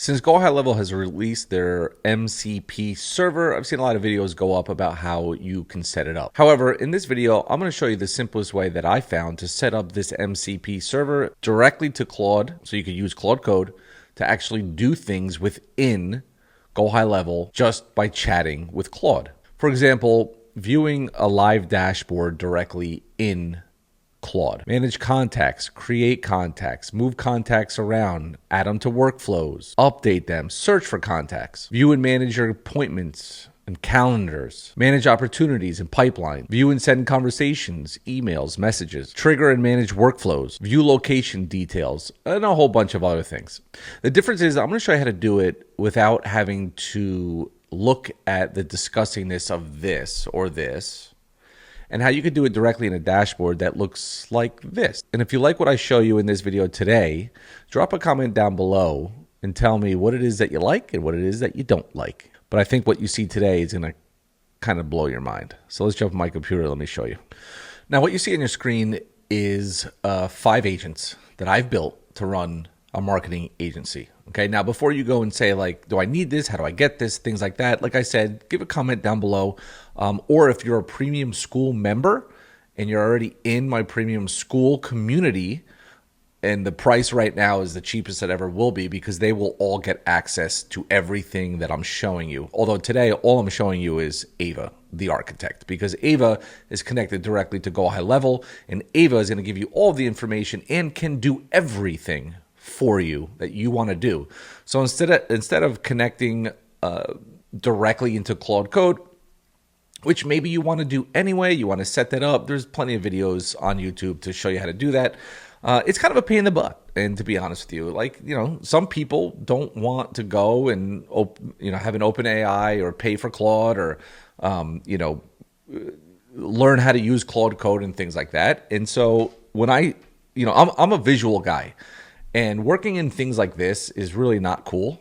Since GoHighLevel has released their MCP server, I've seen a lot of videos go up about how you can set it up. However, in this video, I'm going to show you the simplest way that I found to set up this MCP server directly to Claude, so you can use Claude Code to actually do things within GoHighLevel just by chatting with Claude. For example, viewing a live dashboard directly in Claude. Manage contacts, create contacts, move contacts around, add them to workflows, update them, search for contacts, view and manage your appointments and calendars, manage opportunities and pipeline, view and send conversations, emails, messages, trigger and manage workflows, view location details, and a whole bunch of other things. The difference is I'm going to show you how to do it without having to look at the discussingness of this or this, and how you could do it directly in a dashboard that looks like this. And if you like what I show you in this video today, drop a comment down below and tell me what it is that you like and what it is that you don't like. But I think what you see today is going to kind of blow your mind. So let's jump on my computer. Let me show you. Now, what you see on your screen is 5 agents that I've built to run a marketing agency. Okay, now before you go and say like, do I need this? How do I get this? Things like that. Like I said, give a comment down below. Or if you're a Premium Skool member and you're already in my Premium Skool community, and the price right now is the cheapest it ever will be because they will all get access to everything that I'm showing you. Although today, all I'm showing you is Ava, the architect, because Ava is connected directly to GoHighLevel, and Ava is going to give you all the information and can do everything for you that you want to do. So instead of connecting directly into Claude Code, which maybe you want to do anyway, you want to set that up, there's plenty of videos on YouTube to show you how to do that. It's kind of a pain in the butt. And to be honest with you, like, some people don't want to go and have an open AI or pay for Claude or learn how to use Claude Code and things like that. And so when I'm a visual guy. And working in things like this is really not cool.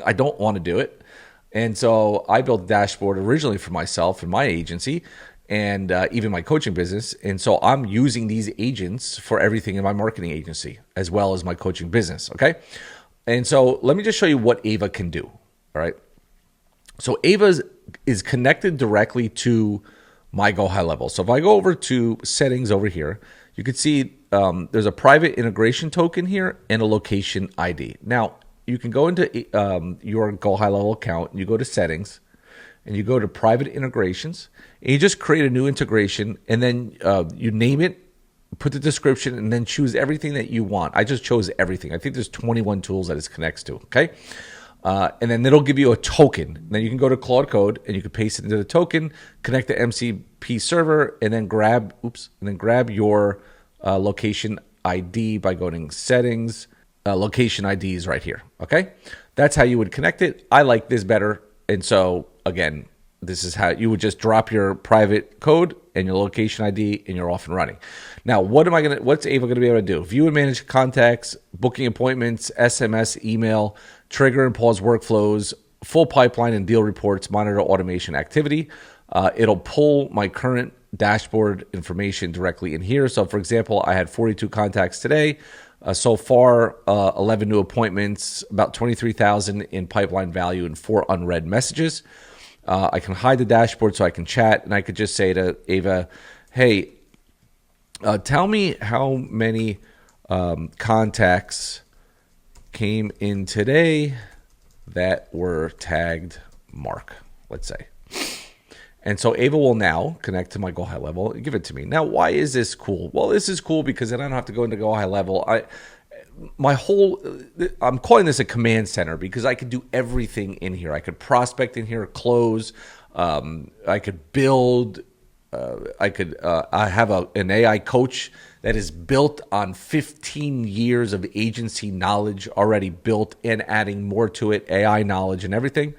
I don't want to do it. And so I built a dashboard originally for myself and my agency and even my coaching business. And so I'm using these agents for everything in my marketing agency as well as my coaching business, okay? And so let me just show you what Ava can do, all right? So Ava is connected directly to my GoHighLevel. So if I go over to settings over here, you can see there's a private integration token here and a location ID. Now, you can go into your GoHighLevel account, and you go to settings, and you go to private integrations, and you just create a new integration, and then you name it, put the description, and then choose everything that you want. I just chose everything. I think there's 21 tools that it connects to, okay? And then it'll give you a token. Then you can go to Claude Code, and you can paste it into the token, connect the MCP server, and then grab your location ID by going settings. Location ID is right here. Okay, that's how you would connect it. I like this better, and so again, this is how you would just drop your private code and your location ID, and you're off and running. Now, what's Ava going to be able to do? View and manage contacts, booking appointments, SMS, email, trigger and pause workflows, full pipeline and deal reports, monitor automation activity. It'll pull my current dashboard information directly in here. So for example, I had 42 contacts today. So far, 11 new appointments, about 23,000 in pipeline value and 4 unread messages. I can hide the dashboard so I can chat, and I could just say to Ava, hey, tell me how many contacts came in today that were tagged Mark, let's say. And so Ava will now connect to my GoHighLevel and give it to me. Now, why is this cool? Well, this is cool because then I don't have to go into GoHighLevel. I'm calling this a command center because I could do everything in here. I could prospect in here, close. I could build. I have an AI coach that is built on 15 years of agency knowledge already built and adding more to it, AI knowledge and everything.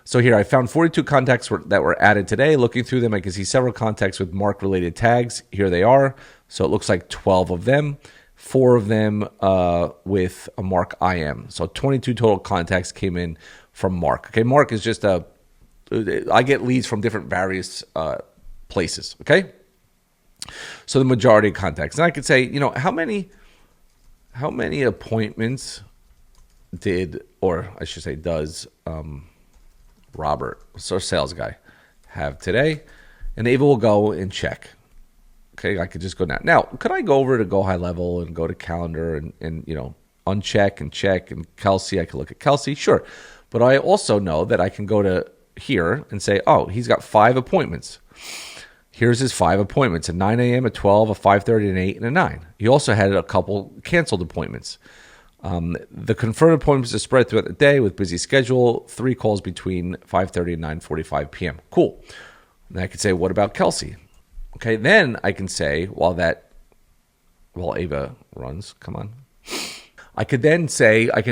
So here I found 42 contacts that were added today. Looking through them, I can see several contacts with Mark-related tags. Here they are. So it looks like 12 of them, 4 of them with a Mark IM. So 22 total contacts came in from Mark. Okay, Mark is just I get leads from different various places, okay? So the majority of contacts. And I could say, how many appointments did, or I should say does, Robert, so sales guy, have today? And Ava will go and check. Okay, I could just go now. Now, could I go over to GoHighLevel and go to calendar and uncheck and check, and Kelsey, I could look at Kelsey, sure. But I also know that I can go to here and say, oh, he's got 5 appointments. Here's his 5 appointments: a 9 a.m., a 12, a 5:30, an 8, and a 9. He also had a couple canceled appointments. The confirmed appointments are spread throughout the day with busy schedule, 3 calls between 5:30 and 9:45 p.m. Cool. And I could say, what about Kelsey? Okay, then I can say, while Ava runs, come on. I can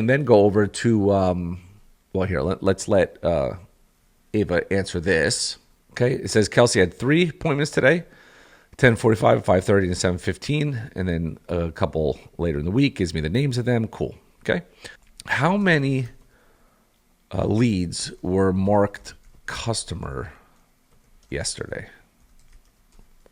then go over to, let's let Ava answer this. Okay, it says Kelsey had 3 appointments today, 10:45, 5:30, and 7:15, and then a couple later in the week. Gives me the names of them. Cool. Okay, how many leads were marked customer yesterday?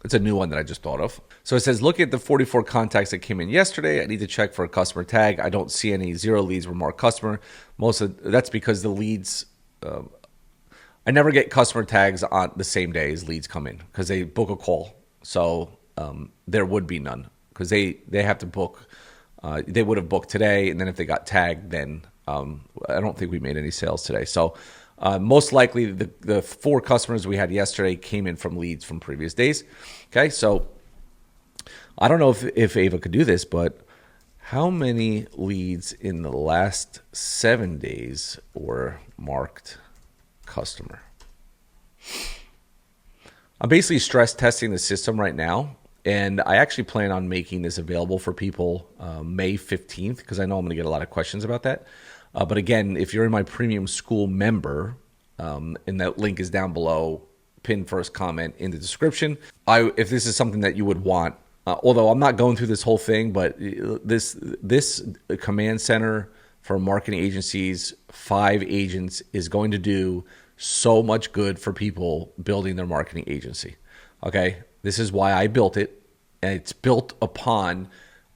It's a new one that I just thought of. So it says, look at the 44 contacts that came in yesterday. I need to check for a customer tag. I don't see any 0 leads were marked customer. That's because the leads, I never get customer tags on the same day as leads come in because they book a call. So there would be none because they have to book. They would have booked today, and then if they got tagged, then I don't think we made any sales today. So most likely the 4 customers we had yesterday came in from leads from previous days. Okay, so I don't know if Ava could do this, but how many leads in the last 7 days were marked customer? I'm basically stress testing the system right now, and I actually plan on making this available for people May 15th because I know I'm going to get a lot of questions about that. But again, if you're in my premium school member, and that link is down below, pin first comment in the description. If this is something that you would want, although I'm not going through this whole thing, but this command center for marketing agencies, 5 agents, is going to do so much good for people building their marketing agency. Okay, this is why I built it, and it's built upon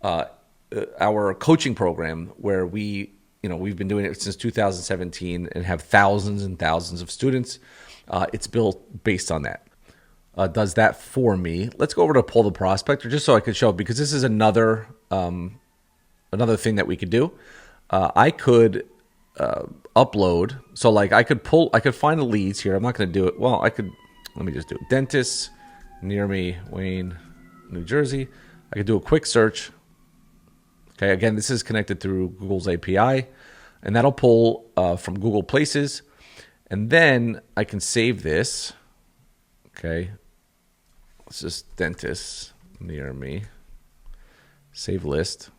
our coaching program where we've been doing it since 2017 and have thousands and thousands of students. It's built based on that. Does that for me. Let's go over to pull the prospector just so I could show, because this is another thing that we could do. I could upload. So like I could find the leads here. I'm not going to do it. Well, let me just do it. Dentist near me, Wayne, New Jersey. I could do a quick search. Okay, again, this is connected through Google's API, and that'll pull from Google Places, and then I can save this. Okay, it's just dentist near me. Save list.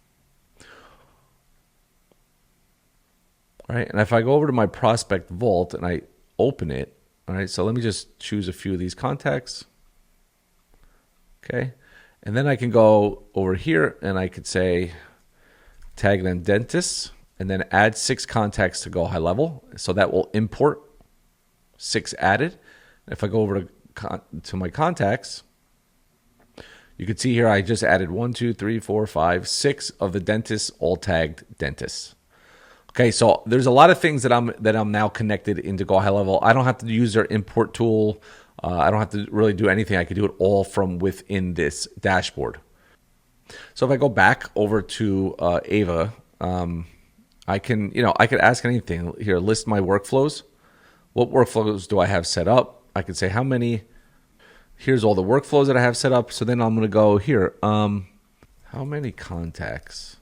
All right, and if I go over to my prospect vault and I open it, all right, so let me just choose a few of these contacts. Okay, and then I can go over here and I could say, tag them dentists, and then add 6 contacts to GoHighLevel. So that will import 6 added. If I go over to my contacts, you can see here I just added 1, 2, 3, 4, 5, 6 of the dentists, all tagged dentists. Okay, so there's a lot of things that I'm now connected into GoHighLevel. I don't have to use their import tool. I don't have to really do anything. I can do it all from within this dashboard. So if I go back over to Ava, I could ask anything here. List my workflows. What workflows do I have set up? I could say how many. Here's all the workflows that I have set up. So then I'm going to go here. How many contacts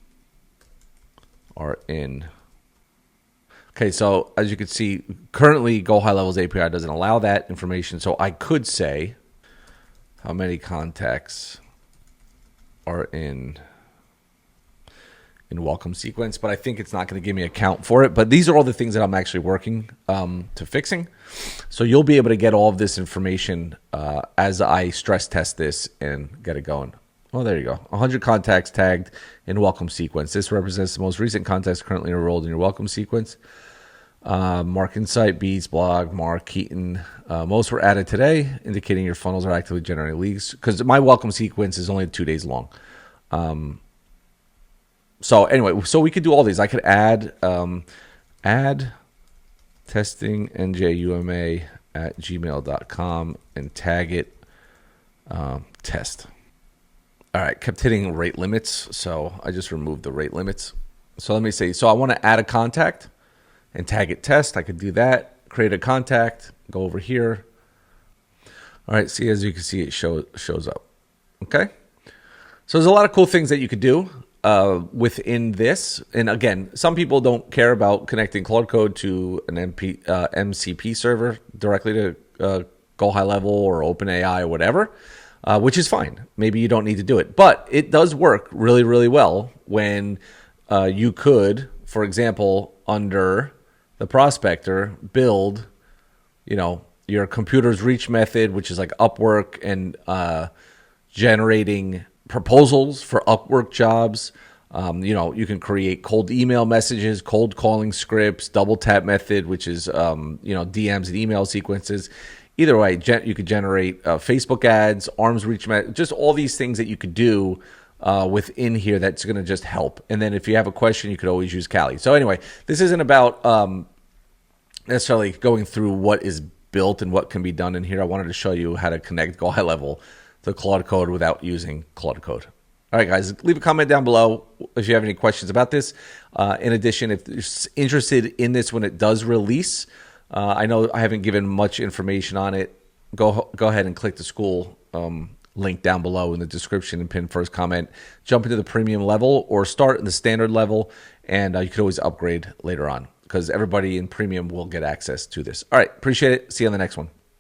are in? Okay, so as you can see, currently GoHighLevel's API doesn't allow that information. So I could say how many contacts are in welcome sequence, but I think it's not going to give me a count for it. But these are all the things that I'm actually working to fixing. So you'll be able to get all of this information as I stress test this and get it going. Well, there you go. 100 contacts tagged in welcome sequence. This represents the most recent contacts currently enrolled in your welcome sequence. Mark Insight, Beats, Blog, Mark, Keaton. Most were added today, indicating your funnels are actively generating leads. Because my welcome sequence is only 2 days long. So anyway, so we could do all these. I could add testing njuma@gmail.com and tag it test. All right, kept hitting rate limits, so I just removed the rate limits. So let me see. So I want to add a contact and tag it test. I could do that. Create a contact. Go over here. All right, see, as you can see, it shows up. Okay. So there's a lot of cool things that you could do within this. And again, some people don't care about connecting Claude Code to an MCP server directly to GoHighLevel or OpenAI or whatever, which is fine. Maybe you don't need to do it. But it does work really, really well when you could, for example, under the prospector, build, your computer's reach method, which is like Upwork, and generating proposals for Upwork jobs. You can create cold email messages, cold calling scripts, double tap method, which is, DMs and email sequences. Either way, you could generate Facebook ads, arms reach, just all these things that you could do within here that's going to just help. And then if you have a question, you could always use Callie. So anyway, this isn't about necessarily going through what is built and what can be done in here. I wanted to show you how to connect GoHighLevel to Claude Code without using Claude Code. All right, guys, leave a comment down below if you have any questions about this. In addition, if you're interested in this when it does release, I know I haven't given much information on it. Go ahead and click the school link down below in the description and pin first comment. Jump into the premium level or start in the standard level, and you could always upgrade later on because everybody in premium will get access to this. All right, appreciate it. See you on the next one.